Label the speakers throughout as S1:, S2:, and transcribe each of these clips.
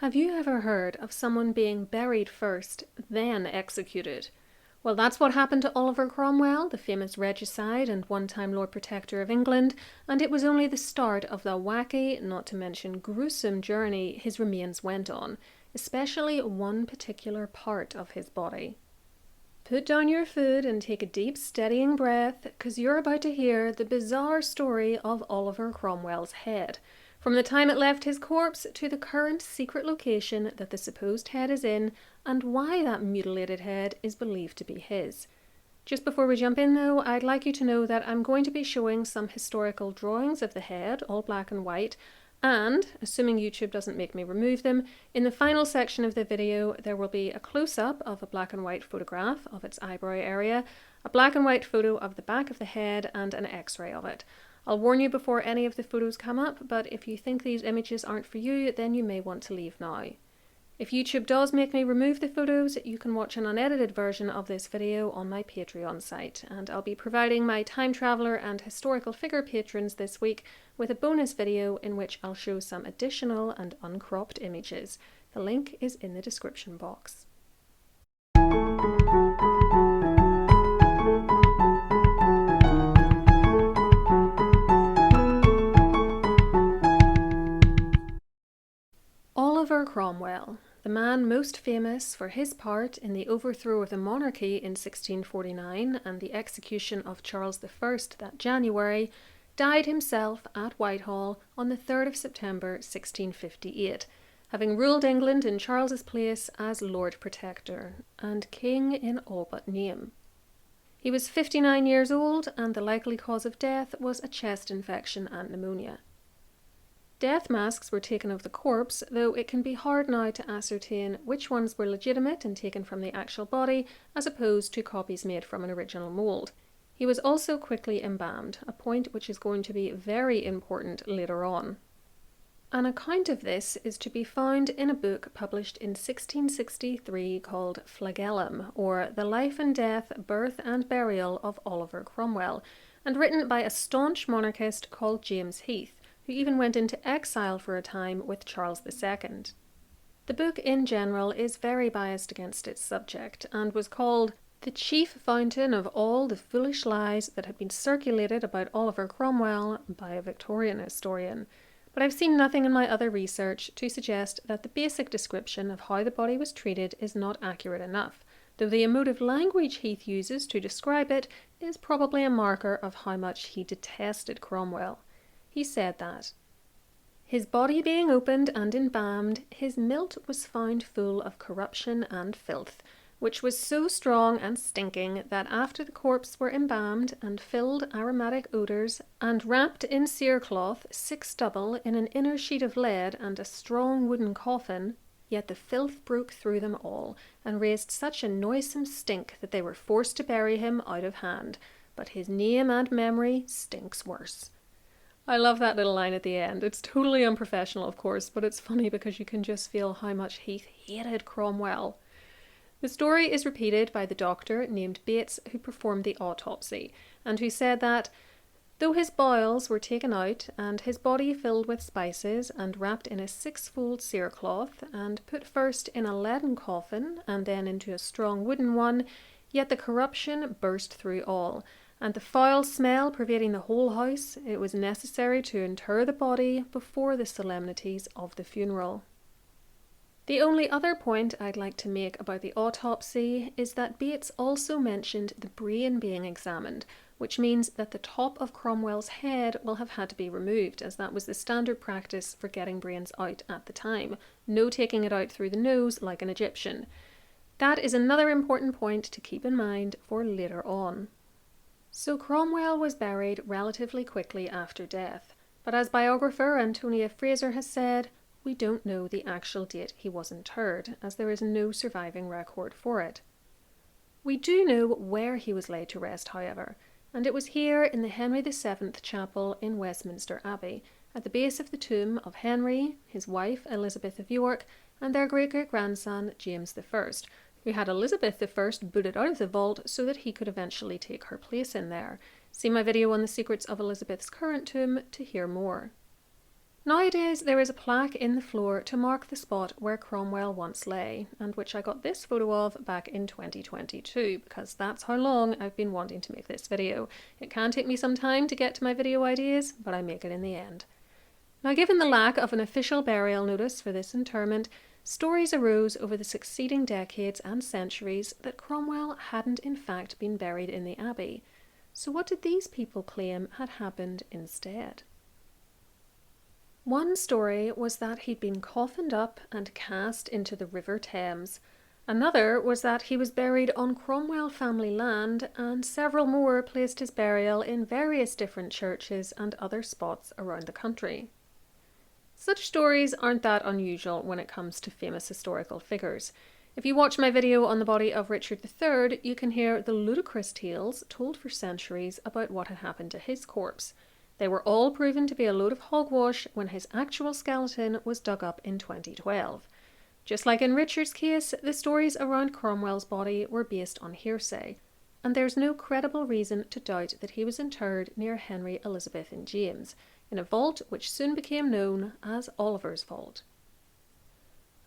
S1: Have you ever heard of someone being buried first, then executed? Well, that's what happened to Oliver Cromwell, the famous regicide and one-time Lord Protector of England, and it was only the start of the wacky, not to mention gruesome journey his remains went on, especially one particular part of his body. Put down your food and take a deep, steadying breath, because you're about to hear the bizarre story of Oliver Cromwell's head, from the time it left his corpse to the current secret location that the supposed head is in, and why that mutilated head is believed to be his. Just before we jump in though, I'd like you to know that I'm going to be showing some historical drawings of the head, all black and white, and, assuming YouTube doesn't make me remove them, in the final section of the video there will be a close-up of a black and white photograph of its eyebrow area, a black and white photo of the back of the head, and an x-ray of it. I'll warn you before any of the photos come up, but if you think these images aren't for you, then you may want to leave now. If YouTube does make me remove the photos, you can watch an unedited version of this video on my Patreon site, and I'll be providing my time traveller and historical figure patrons this week with a bonus video in which I'll show some additional and uncropped images. The link is in the description box. Oliver Cromwell, the man most famous for his part in the overthrow of the monarchy in 1649 and the execution of Charles I that January, died himself at Whitehall on the 3rd of September 1658, having ruled England in Charles's place as Lord Protector and King in all but name. He was 59 years old, and the likely cause of death was a chest infection and pneumonia. Death masks were taken of the corpse, though it can be hard now to ascertain which ones were legitimate and taken from the actual body, as opposed to copies made from an original mould. He was also quickly embalmed, a point which is going to be very important later on. An account of this is to be found in a book published in 1663 called Flagellum, or The Life and Death, Birth and Burial of Oliver Cromwell, and written by a staunch monarchist called James Heath, who even went into exile for a time with Charles II. The book in general is very biased against its subject, and was called the chief fountain of all the foolish lies that had been circulated about Oliver Cromwell by a Victorian historian. But I've seen nothing in my other research to suggest that the basic description of how the body was treated is not accurate enough, though the emotive language Heath uses to describe it is probably a marker of how much he detested Cromwell. He said that, his body being opened and embalmed, his milt was found full of corruption and filth, which was so strong and stinking that after the corpse were embalmed and filled aromatic odours, and wrapped in cerecloth 6 double in an inner sheet of lead and a strong wooden coffin, yet the filth broke through them all, and raised such a noisome stink that they were forced to bury him out of hand, but his name and memory stinks worse. I love that little line at the end. It's totally unprofessional, of course, but it's funny because you can just feel how much Heath hated Cromwell. The story is repeated by the doctor named Bates who performed the autopsy, and who said that, though his bowels were taken out and his body filled with spices and wrapped in a 6-fold cerecloth and put first in a leaden coffin and then into a strong wooden one, yet the corruption burst through all, and the foul smell pervading the whole house, it was necessary to inter the body before the solemnities of the funeral. The only other point I'd like to make about the autopsy is that Bates also mentioned the brain being examined, which means that the top of Cromwell's head will have had to be removed, as that was the standard practice for getting brains out at the time, no taking it out through the nose like an Egyptian. That is another important point to keep in mind for later on. So Cromwell was buried relatively quickly after death, but as biographer Antonia Fraser has said, we don't know the actual date he was interred, as there is no surviving record for it. We do know where he was laid to rest, however, and it was here in the Henry VII Chapel in Westminster Abbey, at the base of the tomb of Henry, his wife Elizabeth of York, and their great-great-grandson James I, who had Elizabeth I booted out of the vault so that he could eventually take her place in there. See my video on the secrets of Elizabeth's current tomb to hear more. Nowadays there is a plaque in the floor to mark the spot where Cromwell once lay, and which I got this photo of back in 2022, because that's how long I've been wanting to make this video. It can take me some time to get to my video ideas, but I make it in the end. Now, given the lack of an official burial notice for this interment, stories arose over the succeeding decades and centuries that Cromwell hadn't in fact been buried in the Abbey. So what did these people claim had happened instead? One story was that he'd been coffined up and cast into the River Thames. Another was that he was buried on Cromwell family land, and several more placed his burial in various different churches and other spots around the country. Such stories aren't that unusual when it comes to famous historical figures. If you watch my video on the body of Richard III, you can hear the ludicrous tales told for centuries about what had happened to his corpse. They were all proven to be a load of hogwash when his actual skeleton was dug up in 2012. Just like in Richard's case, the stories around Cromwell's body were based on hearsay, and there's no credible reason to doubt that he was interred near Henry, Elizabeth and James, in a vault which soon became known as Oliver's Vault.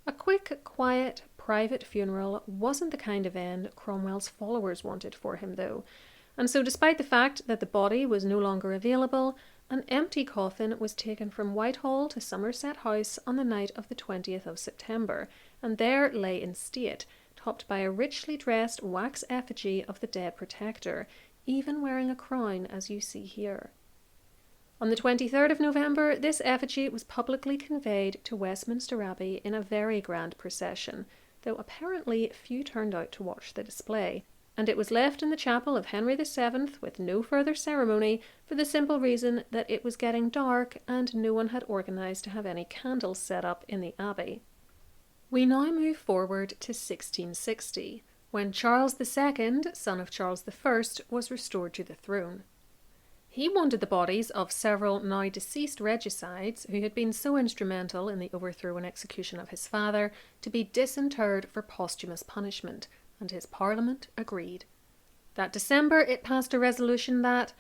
S1: A quick, quiet, private funeral wasn't the kind of end Cromwell's followers wanted for him, though. And so despite the fact that the body was no longer available, an empty coffin was taken from Whitehall to Somerset House on the night of the 20th of September, and there lay in state, topped by a richly dressed wax effigy of the dead protector, even wearing a crown as you see here. On the 23rd of November, this effigy was publicly conveyed to Westminster Abbey in a very grand procession, though apparently few turned out to watch the display, and it was left in the Chapel of Henry VII with no further ceremony for the simple reason that it was getting dark and no one had organised to have any candles set up in the Abbey. We now move forward to 1660, when Charles II, son of Charles I, was restored to the throne. He wanted the bodies of several now deceased regicides who had been so instrumental in the overthrow and execution of his father to be disinterred for posthumous punishment, and his Parliament agreed. That December it passed a resolution that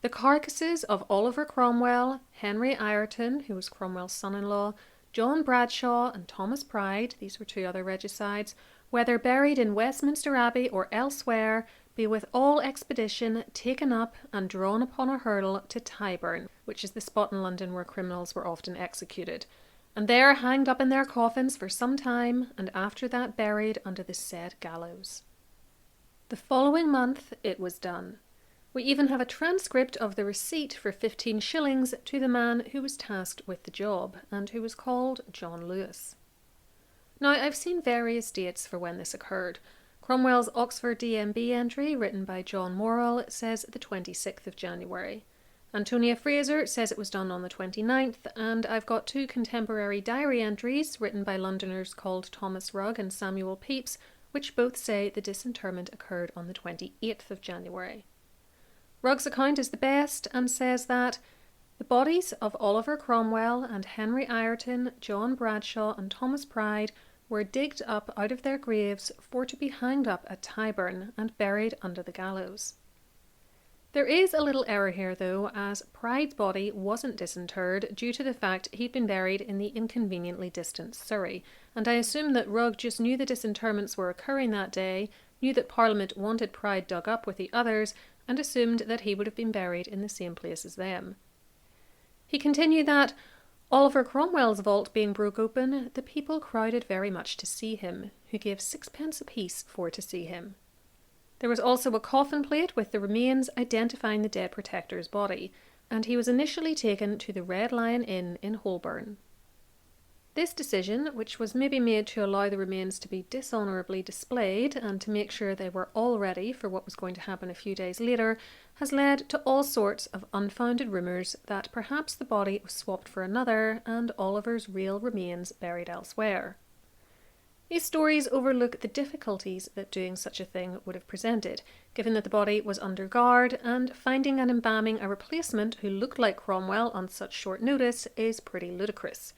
S1: the carcasses of Oliver Cromwell, Henry Ireton, who was Cromwell's son-in-law, John Bradshaw and Thomas Pride, these were two other regicides, whether buried in Westminster Abbey or elsewhere, be with all expedition taken up and drawn upon a hurdle to Tyburn, which is the spot in London where criminals were often executed, and there hanged up in their coffins for some time, and after that buried under the said gallows. The following month it was done. We even have a transcript of the receipt for 15 shillings to the man who was tasked with the job, and who was called John Lewis. Now, I've seen various dates for when this occurred. Cromwell's Oxford DMB entry, written by John Morrell, says the 26th of January. Antonia Fraser says it was done on the 29th, and I've got two contemporary diary entries written by Londoners called Thomas Rugg and Samuel Pepys, which both say the disinterment occurred on the 28th of January. Rugg's account is the best and says that the bodies of Oliver Cromwell and Henry Ireton, John Bradshaw and Thomas Pride were digged up out of their graves for to be hanged up at Tyburn and buried under the gallows. There is a little error here though, as Pride's body wasn't disinterred due to the fact he'd been buried in the inconveniently distant Surrey, and I assume that Rugg just knew the disinterments were occurring that day, knew that Parliament wanted Pride dug up with the others, and assumed that he would have been buried in the same place as them. He continued that, Oliver Cromwell's vault being broke open, the people crowded very much to see him, who gave 6p apiece for to see him. There was also a coffin plate with the remains identifying the dead protector's body, and he was initially taken to the Red Lion Inn in Holborn. This decision, which was maybe made to allow the remains to be dishonourably displayed and to make sure they were all ready for what was going to happen a few days later, has led to all sorts of unfounded rumours that perhaps the body was swapped for another and Oliver's real remains buried elsewhere. These stories overlook the difficulties that doing such a thing would have presented, given that the body was under guard, and finding and embalming a replacement who looked like Cromwell on such short notice is pretty ludicrous.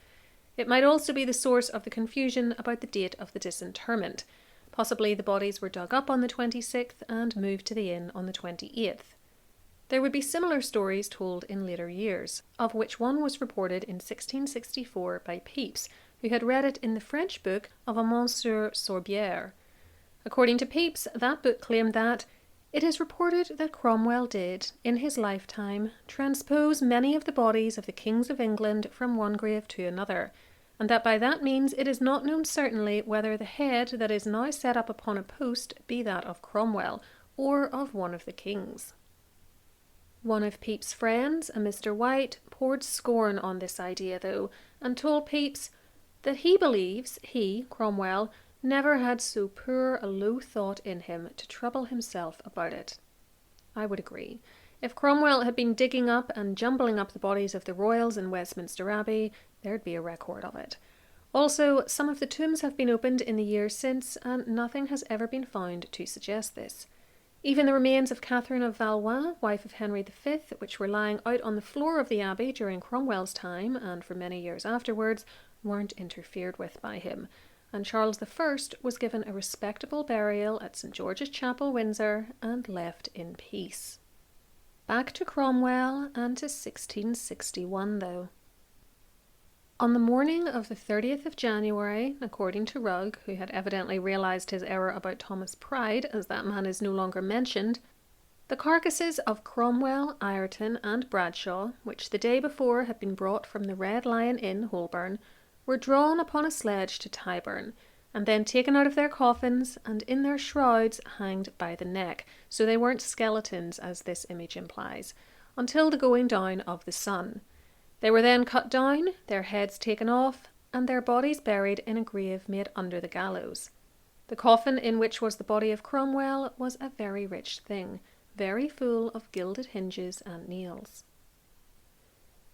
S1: It might also be the source of the confusion about the date of the disinterment. Possibly the bodies were dug up on the 26th and moved to the inn on the 28th. There would be similar stories told in later years, of which one was reported in 1664 by Pepys, who had read it in the French book of a Monsieur Sorbière. According to Pepys, that book claimed that it is reported that Cromwell did, in his lifetime, transpose many of the bodies of the kings of England from one grave to another, and that by that means it is not known certainly whether the head that is now set up upon a post be that of Cromwell, or of one of the kings. One of Pepys' friends, a Mr. White, poured scorn on this idea, though, and told Pepys that he believes he, Cromwell, never had so poor a low thought in him to trouble himself about it. I would agree. If Cromwell had been digging up and jumbling up the bodies of the royals in Westminster Abbey, there'd be a record of it. Also, some of the tombs have been opened in the years since, and nothing has ever been found to suggest this. Even the remains of Catherine of Valois, wife of Henry V, which were lying out on the floor of the abbey during Cromwell's time, and for many years afterwards, weren't interfered with by him, and Charles I was given a respectable burial at St. George's Chapel, Windsor, and left in peace. Back to Cromwell and to 1661, though. On the morning of the 30th of January, according to Rugg, who had evidently realised his error about Thomas Pride, as that man is no longer mentioned, the carcasses of Cromwell, Ireton and Bradshaw, which the day before had been brought from the Red Lion Inn, Holborn, were drawn upon a sledge to Tyburn, and then taken out of their coffins and in their shrouds hanged by the neck, so they weren't skeletons as this image implies, until the going down of the sun. They were then cut down, their heads taken off, and their bodies buried in a grave made under the gallows. The coffin in which was the body of Cromwell was a very rich thing, very full of gilded hinges and nails.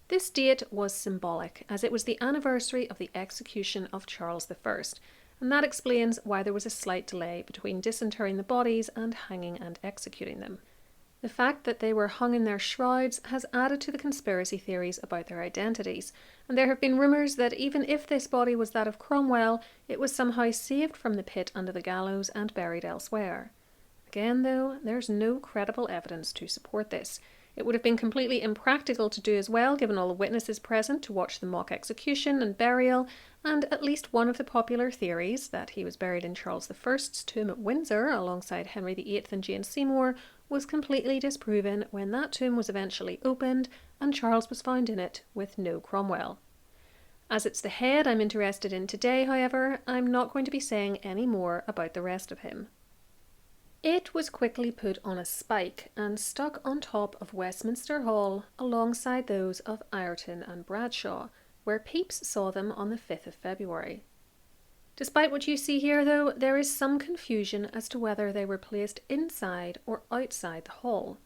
S1: This date was symbolic, as it was the anniversary of the execution of Charles I, and that explains why there was a slight delay between disinterring the bodies and hanging and executing them. The fact that they were hung in their shrouds has added to the conspiracy theories about their identities, and there have been rumours that even if this body was that of Cromwell, it was somehow saved from the pit under the gallows and buried elsewhere. Again, though, there's no credible evidence to support this. It would have been completely impractical to do as well, given all the witnesses present to watch the mock execution and burial, and at least one of the popular theories, that he was buried in Charles I's tomb at Windsor alongside Henry VIII and Jane Seymour, was completely disproven when that tomb was eventually opened and Charles was found in it with no Cromwell. As it's the head I'm interested in today, however, I'm not going to be saying any more about the rest of him. It was quickly put on a spike and stuck on top of Westminster Hall alongside those of Ireton and Bradshaw, where Pepys saw them on the 5th of February. Despite what you see here, though, there is some confusion as to whether they were placed inside or outside the hall.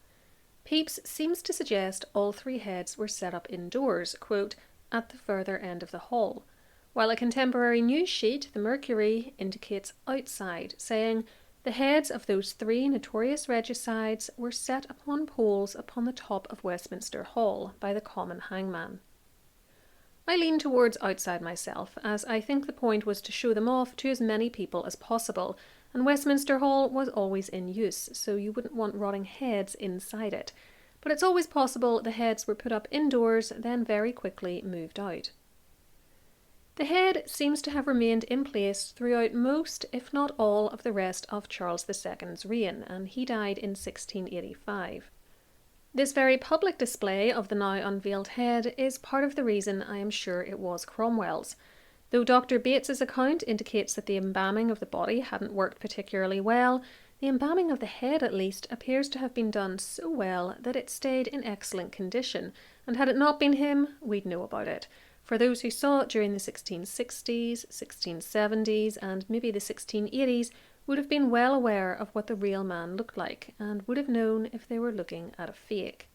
S1: Pepys seems to suggest all three heads were set up indoors, quote, at the further end of the hall, while a contemporary news sheet, the Mercury, indicates outside, saying, the heads of those three notorious regicides were set upon poles upon the top of Westminster Hall by the common hangman. I lean towards outside myself, as I think the point was to show them off to as many people as possible, and Westminster Hall was always in use, so you wouldn't want rotting heads inside it. But it's always possible the heads were put up indoors, then very quickly moved out. The head seems to have remained in place throughout most, if not all, of the rest of Charles II's reign, and he died in 1685. This very public display of the now unveiled head is part of the reason I am sure it was Cromwell's. Though Dr. Bates's account indicates that the embalming of the body hadn't worked particularly well, the embalming of the head at least appears to have been done so well that it stayed in excellent condition, and had it not been him, we'd know about it. For those who saw it during the 1660s, 1670s, and maybe the 1680s, would have been well aware of what the real man looked like, and would have known if they were looking at a fake.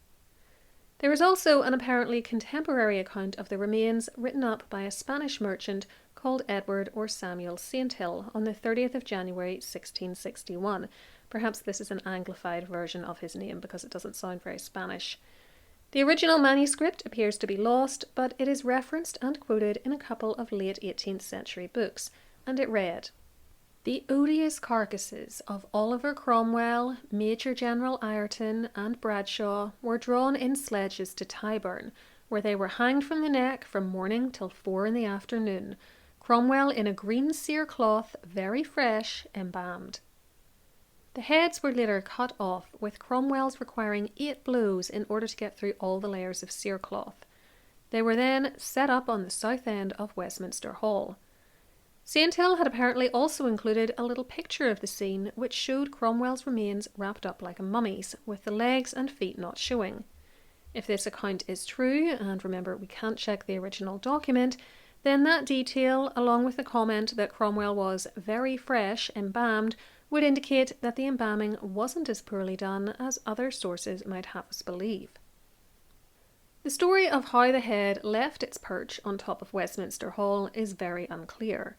S1: There is also an apparently contemporary account of the remains written up by a Spanish merchant called Edward or Samuel Sainthill on the 30th of January 1661. Perhaps this is an anglified version of his name because it doesn't sound very Spanish. The original manuscript appears to be lost, but it is referenced and quoted in a couple of late 18th century books, and it read, The odious carcasses of Oliver Cromwell, Major General Ireton and Bradshaw were drawn in sledges to Tyburn, where they were hanged from the neck from morning till 4 in the afternoon, Cromwell in a green cerecloth, very fresh, embalmed. The heads were later cut off, with Cromwell's requiring 8 blows in order to get through all the layers of cerecloth. They were then set up on the south end of Westminster Hall. St. Hill had apparently also included a little picture of the scene which showed Cromwell's remains wrapped up like a mummy's, with the legs and feet not showing. If this account is true, and remember we can't check the original document, then that detail, along with the comment that Cromwell was very fresh, embalmed, would indicate that the embalming wasn't as poorly done as other sources might have us believe. The story of how the head left its perch on top of Westminster Hall is very unclear.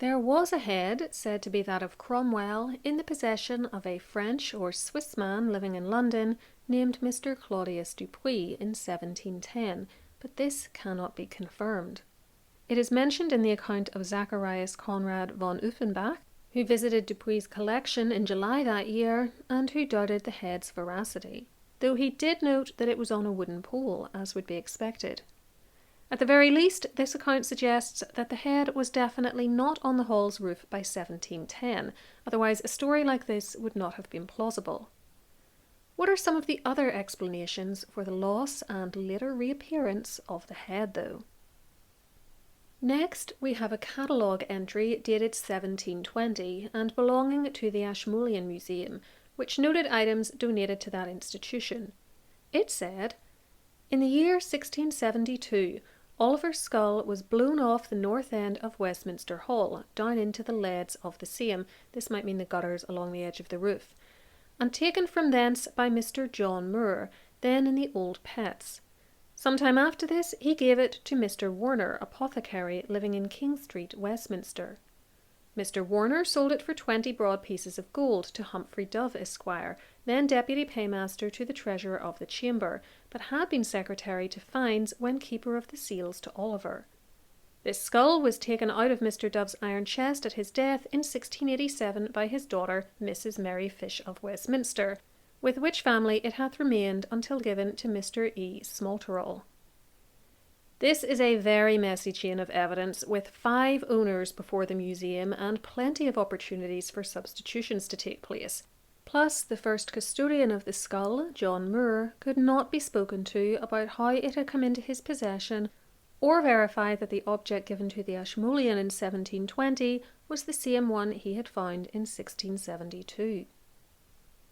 S1: There was a head, said to be that of Cromwell, in the possession of a French or Swiss man living in London named Mr. Claudius Dupuis in 1710, but this cannot be confirmed. It is mentioned in the account of Zacharias Conrad von Uffenbach, who visited Dupuis' collection in July that year and who doubted the head's veracity, though he did note that it was on a wooden pole, as would be expected. At the very least, this account suggests that the head was definitely not on the hall's roof by 1710, otherwise a story like this would not have been plausible. What are some of the other explanations for the loss and later reappearance of the head, though? Next, we have a catalogue entry dated 1720 and belonging to the Ashmolean Museum, which noted items donated to that institution. It said, "In the year 1672, Oliver's skull was blown off the north end of Westminster Hall, down into the leads of the same," this might mean the gutters along the edge of the roof, "and taken from thence by Mr. John Moore, then in the Old Pets. Some time after this he gave it to Mr. Warner, apothecary, living in King Street, Westminster. Mr. Warner sold it for 20 broad pieces of gold to Humphrey Dove, Esquire, then Deputy Paymaster to the Treasurer of the Chamber, but had been Secretary to Fines when Keeper of the Seals to Oliver. This skull was taken out of Mr. Dove's iron chest at his death in 1687 by his daughter, Mrs. Mary Fish of Westminster, with which family it hath remained until given to Mr. E. Smalterall." This is a very messy chain of evidence, with 5 owners before the museum and plenty of opportunities for substitutions to take place. Plus, the first custodian of the skull, John Moore, could not be spoken to about how it had come into his possession, or verify that the object given to the Ashmolean in 1720 was the same one he had found in 1672.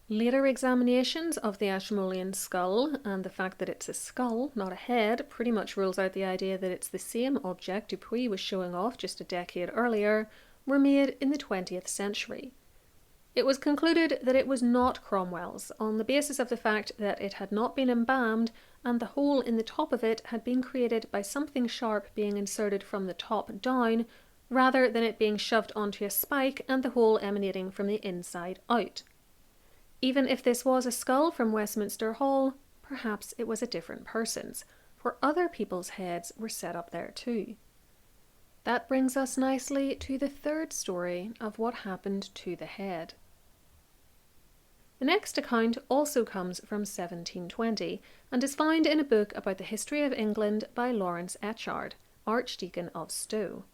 S1: Later examinations of the Ashmolean skull, and the fact that it's a skull, not a head, pretty much rules out the idea that it's the same object Dupuis was showing off just a decade earlier, were made in the 20th century. It was concluded that it was not Cromwell's, on the basis of the fact that it had not been embalmed and the hole in the top of it had been created by something sharp being inserted from the top down, rather than it being shoved onto a spike and the hole emanating from the inside out. Even if this was a skull from Westminster Hall, perhaps it was a different person's, for other people's heads were set up there too. That brings us nicely to the third story of what happened to the head. The next account also comes from 1720 and is found in a book about the history of England by Lawrence Echard, Archdeacon of Stowe.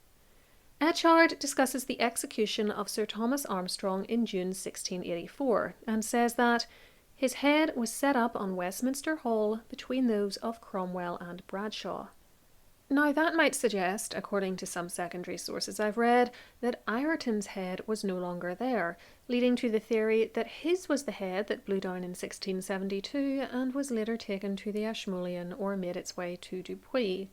S1: Echard discusses the execution of Sir Thomas Armstrong in June 1684 and says that his head was set up on Westminster Hall between those of Cromwell and Bradshaw. Now that might suggest, according to some secondary sources I've read, that Ireton's head was no longer there, leading to the theory that his was the head that blew down in 1672 and was later taken to the Ashmolean or made its way to Dupuis.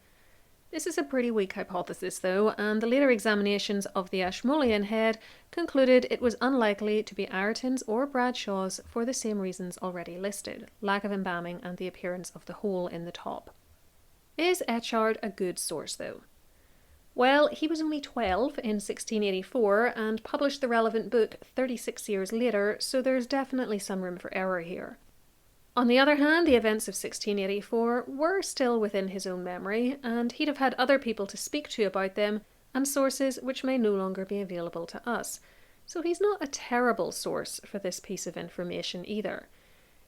S1: This is a pretty weak hypothesis though, and the later examinations of the Ashmolean head concluded it was unlikely to be Ireton's or Bradshaw's for the same reasons already listed, lack of embalming and the appearance of the hole in the top. Is Echard a good source though? Well, he was only 12 in 1684 and published the relevant book 36 years later, so there's definitely some room for error here. On the other hand, the events of 1684 were still within his own memory, and he'd have had other people to speak to about them, and sources which may no longer be available to us. so he's not a terrible source for this piece of information either.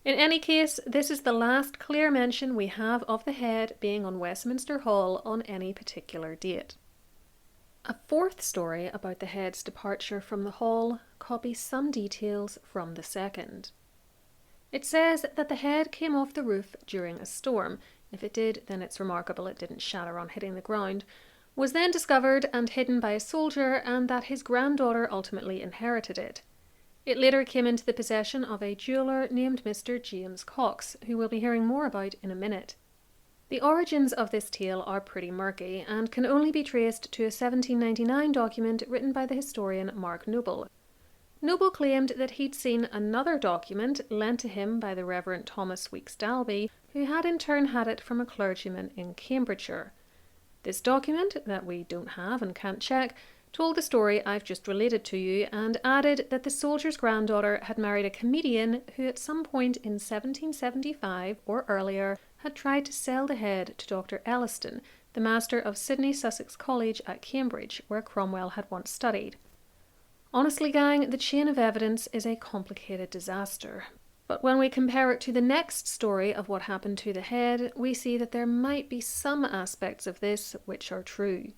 S1: In any case, this is the last clear mention we have of the head being on Westminster Hall on any particular date. A fourth story about the head's departure from the hall copies some details from the second. It says that the head came off the roof during a storm. If it did, then it's remarkable it didn't shatter on hitting the ground, was then discovered and hidden by a soldier, and that his granddaughter ultimately inherited it. It later came into the possession of a jeweller named Mr. James Cox, who we'll be hearing more about in a minute. The origins of this tale are pretty murky and can only be traced to a 1799 document written by the historian Mark Noble. Noble claimed that he'd seen another document lent to him by the Reverend Thomas Weeks Dalby, who had in turn had it from a clergyman in Cambridgeshire. This document, that we don't have and can't check, told the story I've just related to you, and added that the soldier's granddaughter had married a comedian who at some point in 1775 or earlier had tried to sell the head to Dr. Elliston, the master of Sidney Sussex College at Cambridge, where Cromwell had once studied. Honestly, gang, the chain of evidence is a complicated disaster. But when we compare it to the next story of what happened to the head, we see that there might be some aspects of this which are true.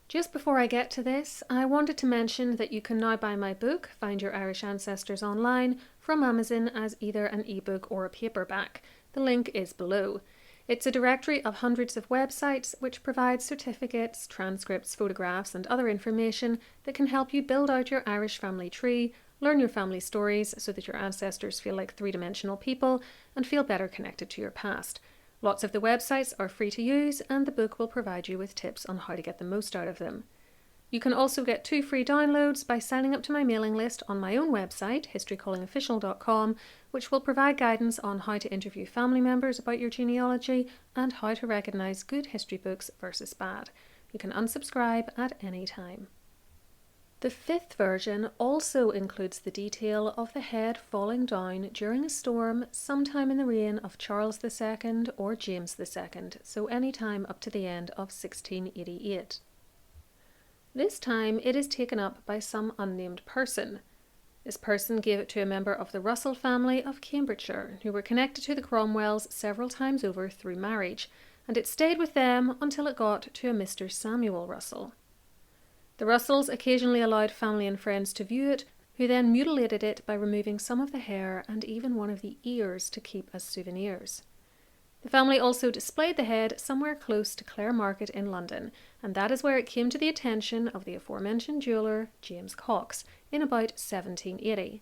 S1: Just before I get to this, I wanted to mention that you can now buy my book, Find Your Irish Ancestors Online, from Amazon as either an ebook or a paperback. The link is below. It's a directory of hundreds of websites which provides certificates, transcripts, photographs and other information that can help you build out your Irish family tree, learn your family stories so that your ancestors feel like three-dimensional people and feel better connected to your past. Lots of the websites are free to use, and the book will provide you with tips on how to get the most out of them. You can also get 2 free downloads by signing up to my mailing list on my own website, historycallingofficial.com, which will provide guidance on how to interview family members about your genealogy and how to recognise good history books versus bad. You can unsubscribe at any time. The 5th version also includes the detail of the head falling down during a storm sometime in the reign of Charles II or James II, so any time up to the end of 1688. This time it is taken up by some unnamed person. This person gave it to a member of the Russell family of Cambridgeshire, who were connected to the Cromwells several times over through marriage, and it stayed with them until it got to a Mr. Samuel Russell. The Russells occasionally allowed family and friends to view it, who then mutilated it by removing some of the hair and even one of the ears to keep as souvenirs. The family also displayed the head somewhere close to Clare Market in London, and that is where it came to the attention of the aforementioned jeweller James Cox in about 1780.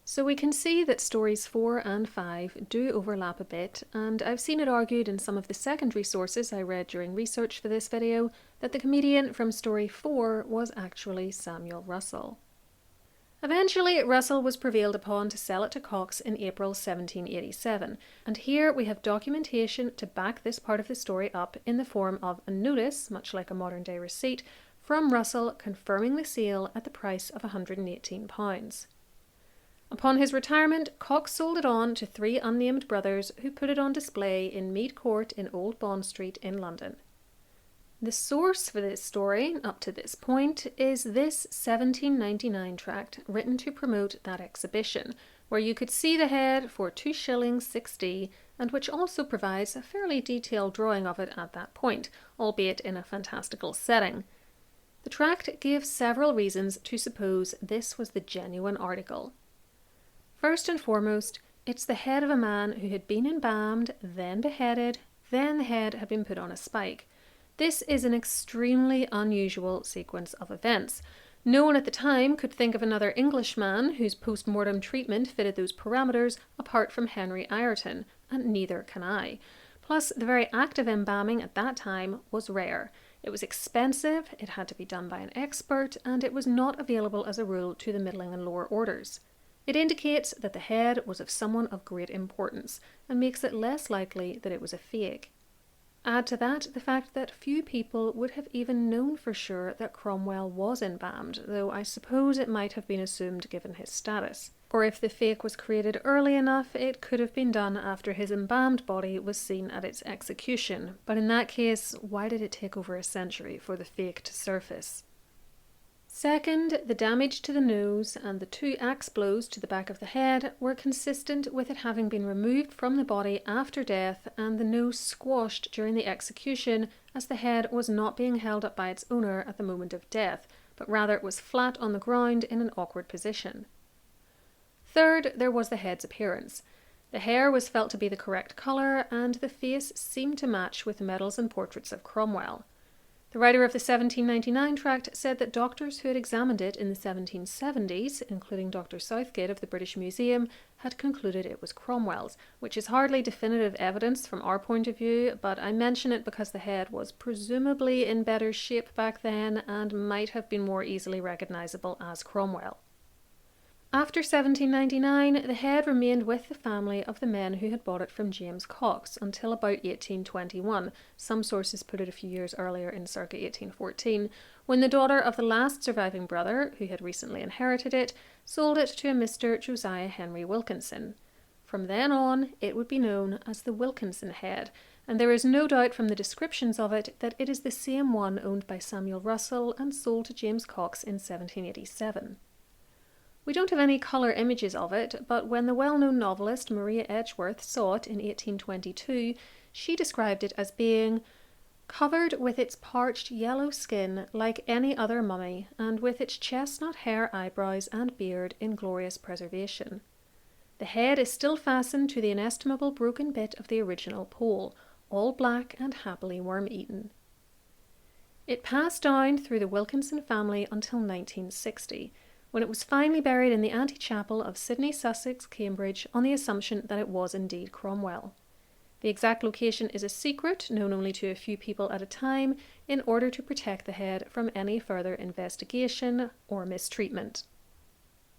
S1: So we can see that stories 4 and 5 do overlap a bit, and I've seen it argued in some of the secondary sources I read during research for this video that the comedian from story 4 was actually Samuel Russell. Eventually, Russell was prevailed upon to sell it to Cox in April 1787, and here we have documentation to back this part of the story up in the form of a notice, much like a modern-day receipt, from Russell confirming the sale at the price of £118. Upon his retirement, Cox sold it on to 3 unnamed brothers who put it on display in Mead Court in Old Bond Street in London. The source for this story, up to this point, is this 1799 tract written to promote that exhibition, where you could see the head for 2 shillings 6d, and which also provides a fairly detailed drawing of it at that point, albeit in a fantastical setting. The tract gives several reasons to suppose this was the genuine article. First and foremost, it's the head of a man who had been embalmed, then beheaded, then the head had been put on a spike. This is an extremely unusual sequence of events. No one at the time could think of another Englishman whose post-mortem treatment fitted those parameters apart from Henry Ireton, and neither can I. Plus, the very act of embalming at that time was rare. It was expensive, it had to be done by an expert, and it was not available as a rule to the middling and lower orders. It indicates that the head was of someone of great importance, and makes it less likely that it was a fake. Add to that the fact that few people would have even known for sure that Cromwell was embalmed, though I suppose it might have been assumed given his status. Or if the fake was created early enough, it could have been done after his embalmed body was seen at its execution, but in that case, why did it take over a century for the fake to surface? Second, the damage to the nose and the 2 axe blows to the back of the head were consistent with it having been removed from the body after death and the nose squashed during the execution, as the head was not being held up by its owner at the moment of death, but rather it was flat on the ground in an awkward position. Third, there was the head's appearance. The hair was felt to be the correct colour, and the face seemed to match with medals and portraits of Cromwell. The writer of the 1799 tract said that doctors who had examined it in the 1770s, including Dr. Southgate of the British Museum, had concluded it was Cromwell's, which is hardly definitive evidence from our point of view, but I mention it because the head was presumably in better shape back then and might have been more easily recognisable as Cromwell. After 1799, the head remained with the family of the men who had bought it from James Cox until about 1821, some sources put it a few years earlier in circa 1814, when the daughter of the last surviving brother, who had recently inherited it, sold it to a Mr. Josiah Henry Wilkinson. From then on, it would be known as the Wilkinson head, and there is no doubt from the descriptions of it that it is the same one owned by Samuel Russell and sold to James Cox in 1787. We don't have any colour images of it, but when the well-known novelist Maria Edgeworth saw it in 1822, she described it as being covered with its parched yellow skin like any other mummy, and with its chestnut hair, eyebrows and beard in glorious preservation. The head is still fastened to the inestimable broken bit of the original pole, all black and happily worm-eaten. It passed down through the Wilkinson family until 1960, when it was finally buried in the antechapel of Sidney, Sussex, Cambridge, on the assumption that it was indeed Cromwell. The exact location is a secret, known only to a few people at a time, in order to protect the head from any further investigation or mistreatment.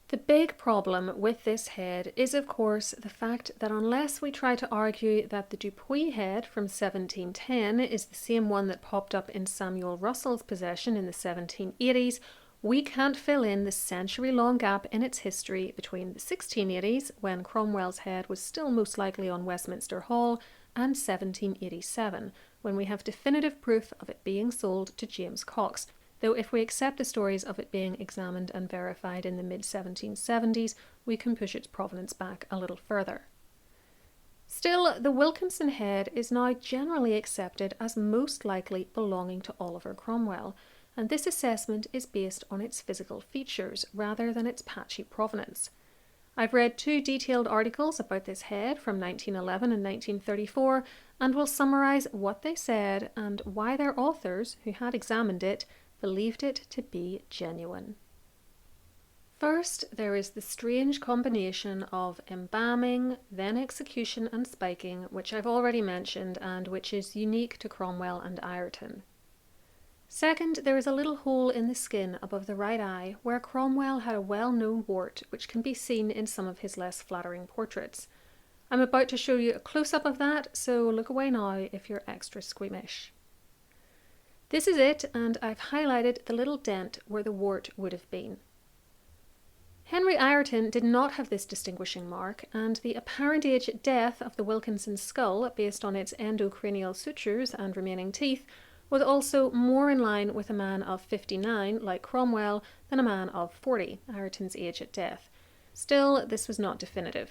S1: The big problem with this head is, of course, the fact that unless we try to argue that the Dupuis head from 1710 is the same one that popped up in Samuel Russell's possession in the 1780s, we can't fill in the century-long gap in its history between the 1680s, when Cromwell's head was still most likely on Westminster Hall, and 1787, when we have definitive proof of it being sold to James Cox, though if we accept the stories of it being examined and verified in the mid-1770s, we can push its provenance back a little further. Still, the Wilkinson head is now generally accepted as most likely belonging to Oliver Cromwell, and this assessment is based on its physical features rather than its patchy provenance. I've read 2 detailed articles about this head from 1911 and 1934 and will summarise what they said and why their authors, who had examined it, believed it to be genuine. First, there is the strange combination of embalming, then execution and spiking, which I've already mentioned and which is unique to Cromwell and Ireton. Second, there is a little hole in the skin above the right eye where Cromwell had a well-known wart which can be seen in some of his less flattering portraits. I'm about to show you a close-up of that, so look away now if you're extra squeamish. This is it, and I've highlighted the little dent where the wart would have been. Henry Ireton did not have this distinguishing mark, and the apparent age at death of the Wilkinson skull, based on its endocranial sutures and remaining teeth, was also more in line with a man of 59, like Cromwell, than a man of 40, Ireton's age at death. Still, this was not definitive.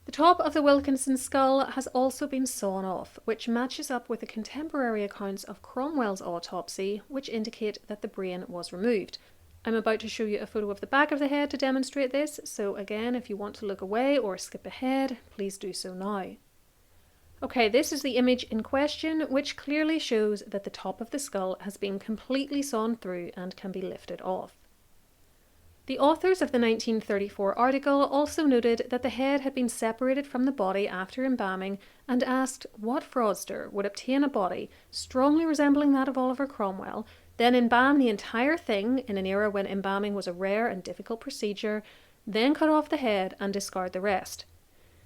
S1: The top of the Wilkinson skull has also been sawn off, which matches up with the contemporary accounts of Cromwell's autopsy, which indicate that the brain was removed. I'm about to show you a photo of the back of the head to demonstrate this, so again, if you want to look away or skip ahead, please do so now. Okay, this is the image in question, which clearly shows that the top of the skull has been completely sawn through and can be lifted off. The authors of the 1934 article also noted that the head had been separated from the body after embalming and asked what fraudster would obtain a body strongly resembling that of Oliver Cromwell, then embalm the entire thing in an era when embalming was a rare and difficult procedure, then cut off the head and discard the rest.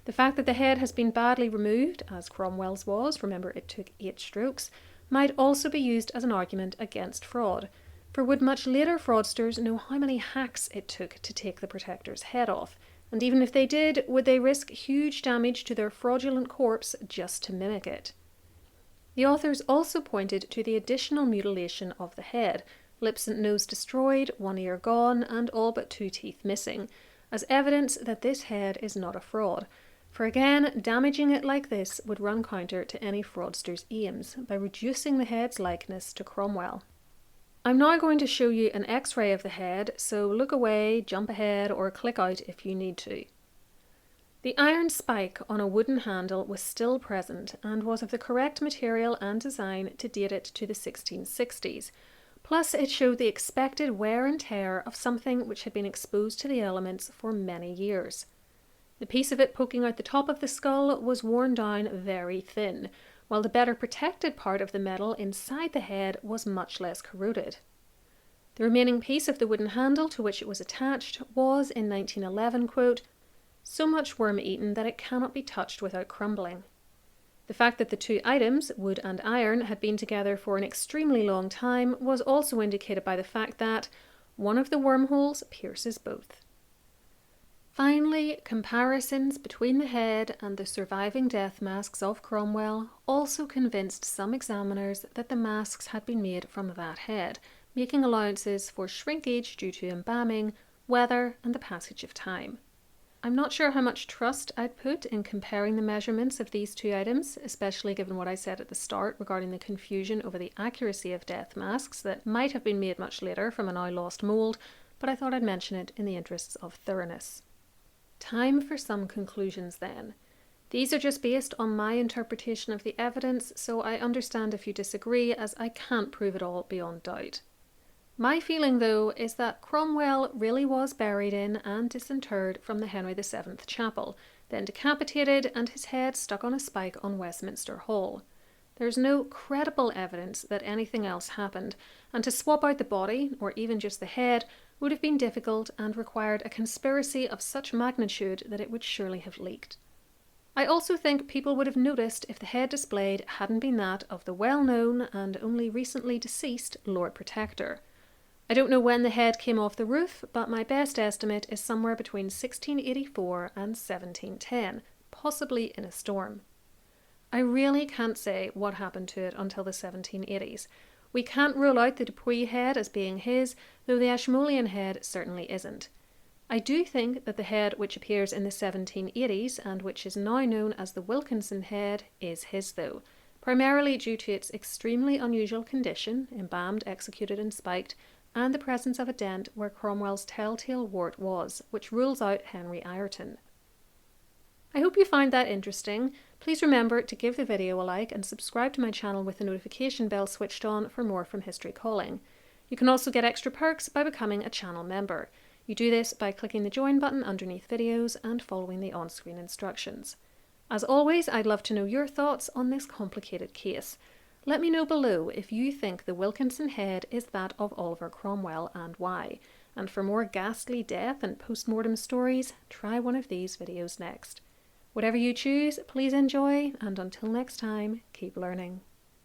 S1: The fact that the head has been badly removed, as Cromwell's was, remember it took 8 strokes, might also be used as an argument against fraud. For would much later fraudsters know how many hacks it took to take the protector's head off? And even if they did, would they risk huge damage to their fraudulent corpse just to mimic it? The authors also pointed to the additional mutilation of the head, lips and nose destroyed, one ear gone, and all but 2 teeth missing, as evidence that this head is not a fraud. For again, damaging it like this would run counter to any fraudster's aims by reducing the head's likeness to Cromwell. I'm now going to show you an X-ray of the head, so look away, jump ahead, or click out if you need to. The iron spike on a wooden handle was still present and was of the correct material and design to date it to the 1660s. Plus, it showed the expected wear and tear of something which had been exposed to the elements for many years. The piece of it poking out the top of the skull was worn down very thin, while the better protected part of the metal inside the head was much less corroded. The remaining piece of the wooden handle to which it was attached was, in 1911, quote, "so much worm-eaten that it cannot be touched without crumbling." The fact that the 2 items, wood and iron, had been together for an extremely long time was also indicated by the fact that one of the wormholes pierces both. Finally, comparisons between the head and the surviving death masks of Cromwell also convinced some examiners that the masks had been made from that head, making allowances for shrinkage due to embalming, weather, and the passage of time. I'm not sure how much trust I'd put in comparing the measurements of these 2 items, especially given what I said at the start regarding the confusion over the accuracy of death masks that might have been made much later from a now lost mould, but I thought I'd mention it in the interests of thoroughness. Time for some conclusions then. These are just based on my interpretation of the evidence, so I understand if you disagree, as I can't prove it all beyond doubt. My feeling, though, is that Cromwell really was buried in and disinterred from the Henry VII Chapel, then decapitated and his head stuck on a spike on Westminster Hall. There's no credible evidence that anything else happened, and to swap out the body, or even just the head, would have been difficult and required a conspiracy of such magnitude that it would surely have leaked. I also think people would have noticed if the head displayed hadn't been that of the well-known and only recently deceased Lord Protector. I don't know when the head came off the roof, but my best estimate is somewhere between 1684 and 1710, possibly in a storm. I really can't say what happened to it until the 1780s. We can't rule out the Dupuy head as being his, though the Ashmolean head certainly isn't. I do think that the head which appears in the 1780s and which is now known as the Wilkinson head is his though, primarily due to its extremely unusual condition, embalmed, executed and spiked, and the presence of a dent where Cromwell's telltale wart was, which rules out Henry Ireton. I hope you find that interesting. Please remember to give the video a like and subscribe to my channel with the notification bell switched on for more from History Calling. You can also get extra perks by becoming a channel member. You do this by clicking the join button underneath videos and following the on-screen instructions. As always, I'd love to know your thoughts on this complicated case. Let me know below if you think the Wilkinson head is that of Oliver Cromwell and why. And for more ghastly death and post-mortem stories, try one of these videos next. Whatever you choose, please enjoy, and until next time, keep learning.